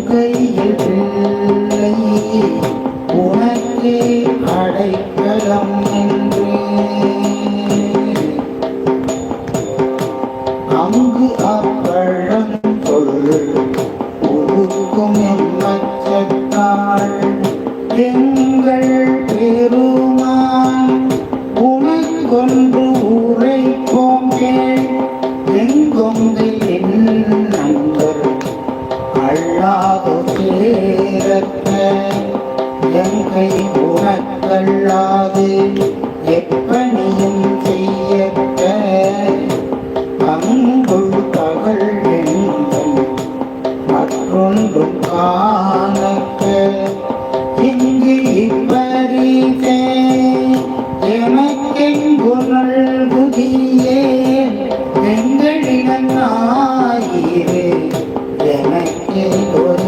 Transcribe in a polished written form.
கையில் பிள்ளை உனக்கே அடைக்கலம் என்று அங்கு அப்பழம் சொல் உருக்கும் எம்மச்சத்தாள் எங்கள் பெருமான் உனக்கொன்று உரைப்போம் கேள் எங்கொங்கு என் நண்பர் அல்லாது சேரத்த எங்கை உனக்கல்லாது எப்பணியும் செய்யத்த அங்குள் பகல் எங்கள் மற்றொன்றும் காணக்க இங்கு இப்பரிசே எமக்கெங்குணல் புதியே எங்களினாயிரே எனக்கே ஒரு